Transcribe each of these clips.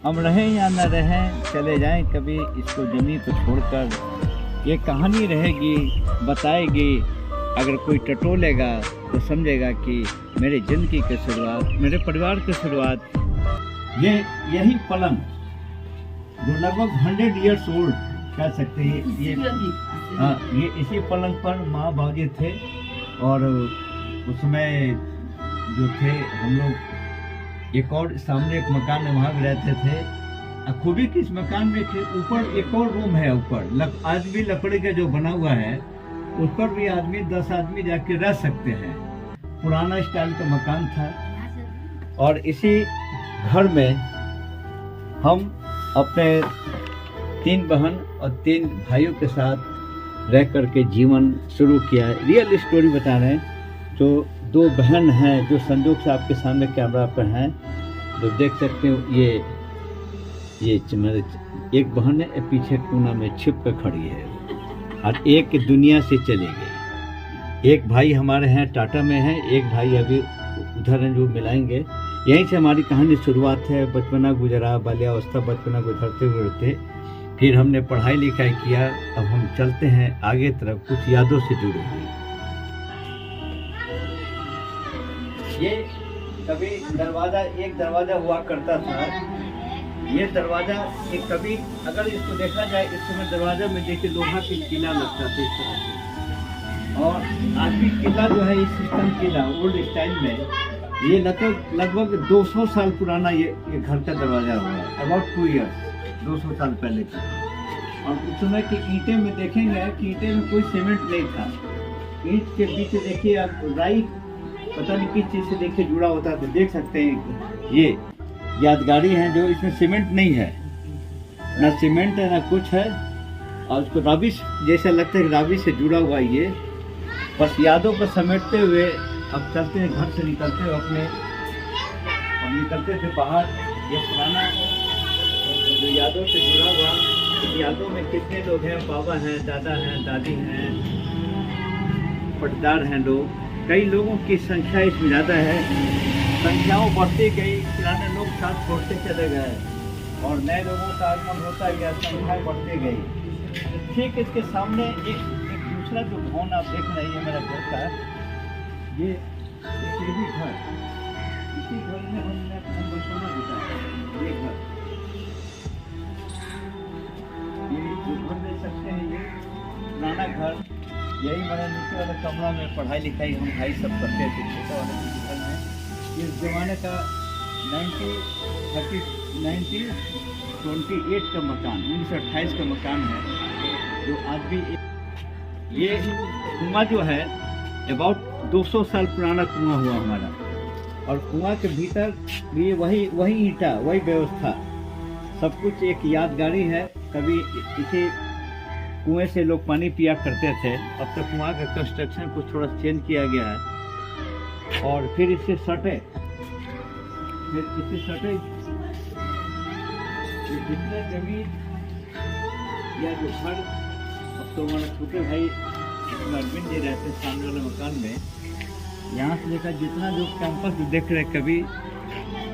हम रहें या न रहें, चले जाएं कभी इसको ज़मीन को छोड़कर। ये कहानी रहेगी, बताएगी। अगर कोई टटोलेगा तो समझेगा कि मेरी ज़िंदगी की शुरुआत, मेरे परिवार की शुरुआत यही पलंग जो लगभग 100 ईयर्स ओल्ड कह सकते हैं। ये इसी पलंग पर माँ बाबूजी थे और उसमें जो थे हम लोग एक और सामने एक मकान में वहाँ भी रहते थे। खूबी किस मकान में थे, ऊपर एक और रूम है ऊपर आज भी लकड़ी का जो बना हुआ है, उस पर भी 10 आदमी जाके रह सकते हैं। पुराना स्टाइल का मकान था और इसी घर में हम अपने 3 बहन और 3 भाइयों के साथ रह करके जीवन शुरू किया है। रियल स्टोरी बता रहे हैं। जो 2 बहन हैं जो संजोग से आपके सामने कैमरा पर हैं, जो देख सकते हो। ये एक बहन है पीछे कोना में छिप कर खड़ी है और एक दुनिया से चले गए। एक भाई हमारे हैं टाटा में है, एक भाई अभी उधर हैं जो मिलाएंगे। यहीं से हमारी कहानी शुरुआत है। बचपना गुजरा, बाल्यावस्था बचपना गुजरते गुजरते फिर हमने पढ़ाई लिखाई किया। अब हम चलते हैं आगे तरफ, कुछ यादों से जुड़े हुए। ये कभी एक दरवाजा हुआ करता था। ये दरवाजा कभी अगर इसको देखा जाए, इस समय दरवाजा में देखिए लोहा की किला लगता था इस तरह से। और आज भी किला जो है इस सिस्टम किला ओल्ड स्टाइल में, ये लगभग 200 साल पुराना ये घर का दरवाजा हुआ है। अबाउट 2 ईयर्स 200 साल पहले की। और उस समय की ईंटें में देखेंगे कि ईंटें में कोई सीमेंट नहीं था। ईंट के बीच देखिए आप राई पता नहीं किस चीज़ से देखिए जुड़ा होता था। देख सकते हैं ये यादगारी है जो इसमें सीमेंट नहीं है, ना सीमेंट है ना कुछ है। और उसको राबिश जैसा लगता है, राबिश से जुड़ा हुआ ये बस यादों को समेटते हुए अब चलते हैं। घर से निकलते हुए और निकलते थे बाहर। ये पुराना जो यादों से जुड़ा हुआ, यादों में कितने लोग हैं, बाबा हैं, दादा हैं, दादी हैं, पटदार हैं लोग। कई लोगों की संख्या इसमें ज़्यादा है। संख्याओं बढ़ती गई, पुराने लोग साथ छोड़ते चले गए और नए लोगों का आगमन होता गया, संख्या बढ़ती गई। ठीक इसके सामने एक दूसरा जो भवन आप देख रहे हैं मेरा घर का, ये भी घर, इसी घर में हमने अपना बचपना बिताया। ये घर, ये जो घर देख सकते हैं, ये पुराना घर। यही मेरा नीचे वाला कमरा में पढ़ाई लिखाई हम भाई सब करते थे छोटे वाले घर में। इस जमाने का 1928 का मकान, 1928 का मकान है जो आज भी। ये कुआं जो है अबाउट 200 साल पुराना कुआं हुआ हमारा। और कुआं के भीतर भी वही ईंटा, वही व्यवस्था, सब कुछ एक यादगारी है। कभी इसी कुएं से लोग पानी पिया करते थे। अब तक कुआं का कंस्ट्रक्शन कुछ थोड़ा चेंज किया गया है। और फिर इससे सटे जितने जमीन या जो घर, अब तो हमारे छोटे भाई अरविंद जी रहते सामने वाले मकान में। यहाँ से लेकर जितना जो कैंपस देख रहे, कभी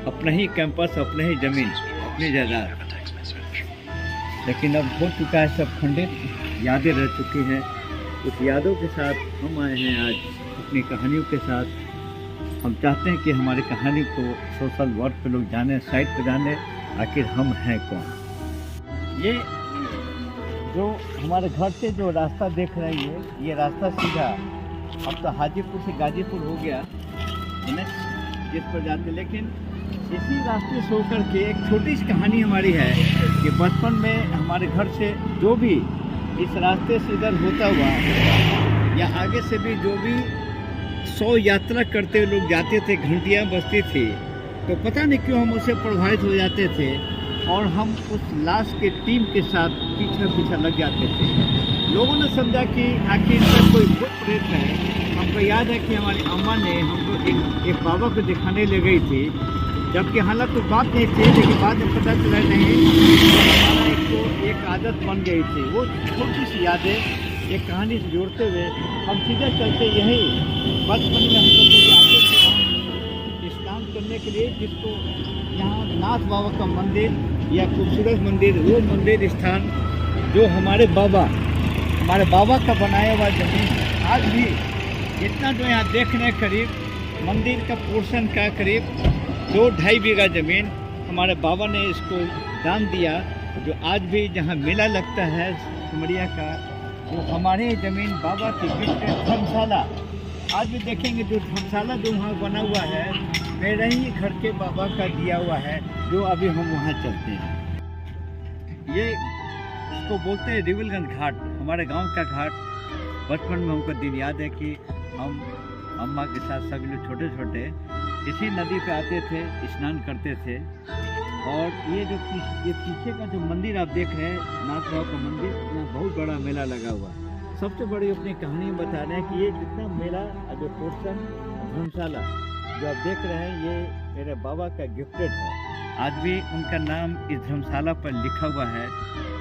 अपना ही कैंपस, अपने ही जमीन, अपनी जायदाद। लेकिन अब हो चुका है सब खंडित, यादें रह चुकी हैं। उस यादों के साथ हम आए हैं आज अपनी कहानियों के साथ। हम चाहते हैं कि हमारी कहानी को सोशल वर्क पे लोग जाने, साइट पे जाने, आखिर हम हैं कौन। ये जो हमारे घर से जो रास्ता देख रहे हैं, ये रास्ता सीधा अब तो हाजीपुर से गाजीपुर हो गया जिस पर जाते। लेकिन इसी रास्ते से होकर के एक छोटी सी कहानी हमारी है कि बचपन में हमारे घर से जो भी इस रास्ते से इधर होता हुआ या आगे से भी जो भी 100 यात्रा करते हुए लोग जाते थे, घंटियाँ बजती थी, तो पता नहीं क्यों हम उससे प्रभावित हो जाते थे और हम उस लाश के टीम के साथ पीछा लग जाते थे। लोगों ने समझा कि आखिर इसका कोई भूत प्रेत है। हमको याद है कि हमारी अम्मा ने हमको एक बाबा को दिखाने ले गई थी, जबकि हालांकि तो बात नहीं थी, लेकिन बाद में पता चला नहीं, हमारा एक आदत बन गई थी। वो छोटी सी यादें एक कहानी से जोड़ते हुए हम सीधे चलते यही बचपन में हम लोग आते थे स्नान करने के लिए, जिसको यहाँ नाथ बाबा का मंदिर या खूबसूरत मंदिर, वो मंदिर स्थान जो हमारे बाबा का बनाया हुआ जमीन आज भी जितना जो यहाँ देख रहे हैं, करीब मंदिर का पोर्शन का करीब 2-2.5 बीघा ज़मीन हमारे बाबा ने इसको दान दिया। जो आज भी जहाँ मेला लगता है सिमरिया का, वो हमारे ज़मीन बाबा की गिफ्ट धर्मशाला। आज भी देखेंगे जो धर्मशाला जो वहाँ बना हुआ है, मेरे ही घर के बाबा का दिया हुआ है, जो अभी हम वहाँ चलते हैं। ये इसको बोलते हैं रिविलगंज घाट, हमारे गांव का घाट। बचपन में हमको दिन याद है कि हम अम्मा के साथ सभी लोग छोटे छोटे इसी नदी पे आते थे, स्नान करते थे। और ये पीछे का जो मंदिर आप देख रहे हैं, नाथ बाबा का मंदिर, यहाँ बहुत बड़ा मेला लगा हुआ है। सबसे बड़ी अपनी कहानी बता रहे हैं कि ये जितना मेला जो पोर्शन धर्मशाला जो आप देख रहे हैं, ये मेरे बाबा का गिफ्टेड है। आज भी उनका नाम इस धर्मशाला पर लिखा हुआ है,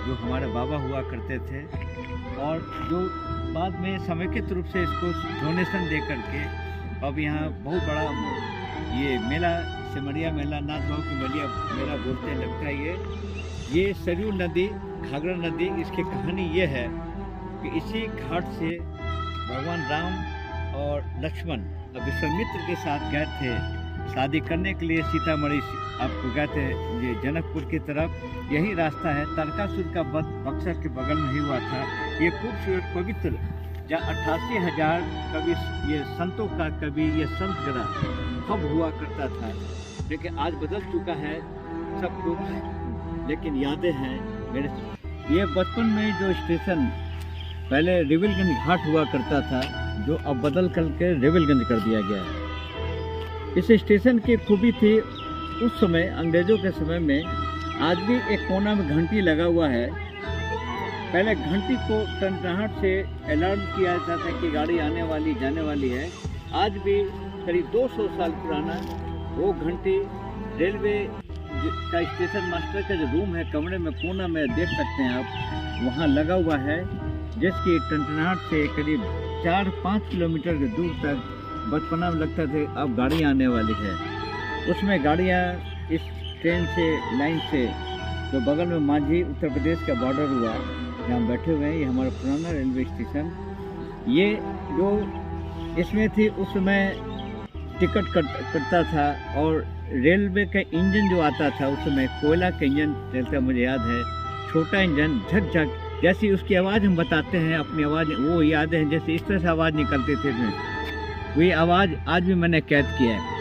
जो हमारे बाबा हुआ करते थे, और जो बाद में समेकित रूप से इसको डोनेशन दे करके अब यहाँ बहुत बड़ा ये मेला, सिमरिया मेला, नाथ बाबा की मेला बोलते हैं, लगता है। ये सरयू नदी, घाघरा नदी, इसकी कहानी ये है कि इसी घाट से भगवान राम और लक्ष्मण विश्वामित्र के साथ गए थे शादी करने के लिए सीतामढ़ी। आपको गए थे ये जनकपुर की तरफ, यही रास्ता है। तारकासुर का वध बक्सर के बगल में ही हुआ था। ये खूबसूरत पवित्र, जहाँ 88,000 कवि, ये संतों का कवि, ये संत ग्रह हब हुआ करता था। लेकिन आज बदल चुका है सब कुछ, लेकिन यादें हैं मेरे। ये बचपन में जो स्टेशन पहले रिविलगंज घाट हुआ करता था, जो अब बदल करके रिविलगंज कर दिया गया है। इस स्टेशन की खूबी थी उस समय, अंग्रेज़ों के समय में, आज भी एक कोना में घंटी लगा हुआ है। पहले घंटी को टनटनाहट से अलार्म किया जाता था कि गाड़ी आने वाली, जाने वाली है। आज भी करीब 200 साल पुराना वो घंटी रेलवे का स्टेशन मास्टर का जो रूम है, कमरे में कोना में देख सकते हैं आप, वहाँ लगा हुआ है, जिसकी टनटनाहट से करीब 4-5 किलोमीटर के दूर तक बचपना में लगता था अब गाड़ी आने वाली है। उसमें गाड़ियाँ इस ट्रेन से, लाइन से, जो बगल में मांझी उत्तर प्रदेश का बॉर्डर हुआ, यहाँ बैठे हुए हैं, ये हमारा पुराना रेलवे स्टेशन। ये जो इसमें थी उस समय टिकट कटता था, और रेलवे का इंजन जो आता था उस समय कोयला का इंजन चलता, मुझे याद है, छोटा इंजन, झक झक जैसी उसकी आवाज़ हम बताते हैं, अपनी आवाज़ वो यादें हैं, जैसे इस तरह से आवाज़ निकलती थी इसमें, वही आवाज़ आज भी मैंने कैद किया है।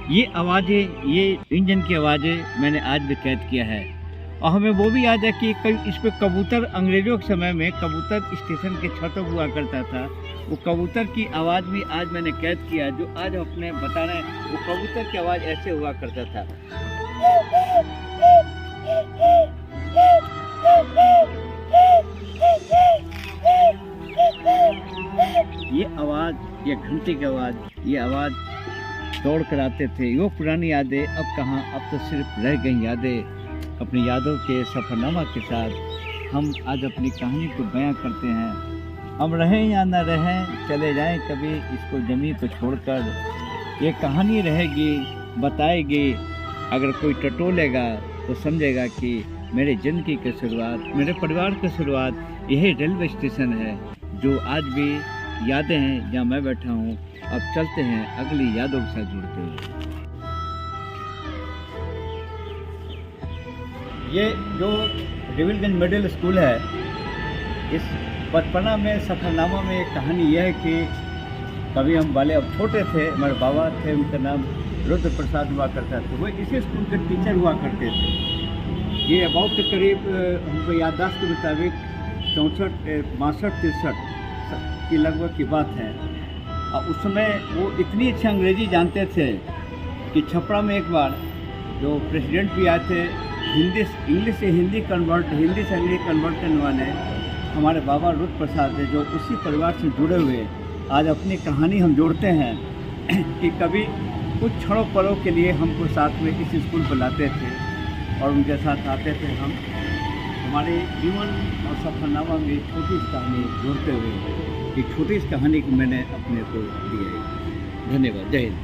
ये आवाज़ें, ये इंजन की आवाज़ें मैंने आज भी कैद किया है। और हमें वो भी याद है कि इस पे कबूतर, अंग्रेज़ों के समय में कबूतर स्टेशन के छतों हुआ करता था, वो कबूतर की आवाज़ भी आज मैंने कैद किया, जो आज अपने बता रहे हैं। वो कबूतर की आवाज़ ऐसे हुआ करता था। ये आवाज़, ये घंटी की आवाज़, ये आवाज़ दौड़ कर आते थे। वो पुरानी यादें अब कहाँ, अब तो सिर्फ रह गई यादें। अपनी यादों के सफ़रनामा के साथ हम आज अपनी कहानी को बयां करते हैं। हम रहें या न रहें, चले जाएं कभी इसको ज़मीन को छोड़कर, ये कहानी रहेगी, बताएगी। अगर कोई टटोलेगा तो समझेगा कि मेरे ज़िंदगी की शुरुआत, मेरे परिवार की शुरुआत यही रेलवे स्टेशन है, जो आज भी यादें हैं जहाँ मैं बैठा हूँ। अब चलते हैं अगली यादों के साथ जुड़ते हुए। ये जो रिविलगंज मिडिल स्कूल है, इस बचपना में सफ़रनामा में एक कहानी यह है कि कभी हम वाले, अब छोटे थे, हमारे बाबा थे, उनका नाम रुद्र प्रसाद हुआ करता था, वो इसी स्कूल के टीचर हुआ करते थे। ये अबाउट करीब हमको याददाश्त के मुताबिक 64-63 की लगभग की बात है। और उस समय वो इतनी अच्छी अंग्रेज़ी जानते थे कि छपरा में एक बार जो प्रेसिडेंट भी आए थे, इंग्लिश से हिंदी कन्वर्ट, हिंदी से अंग्रेजी कन्वर्ट करने वाले हमारे बाबा रुद्र प्रसाद थे, जो उसी परिवार से जुड़े हुए आज अपनी कहानी हम जोड़ते हैं कि कभी कुछ क्षणों पलों के लिए हमको साथ में इस स्कूल पर लाते थे और उनके साथ आते थे हम। हमारे जीवन और सफरनामा में छोटी सी कहानी जोड़ते हुए एक छोटी सी कहानी को मैंने अपने को दी है। धन्यवाद। जय हिंद।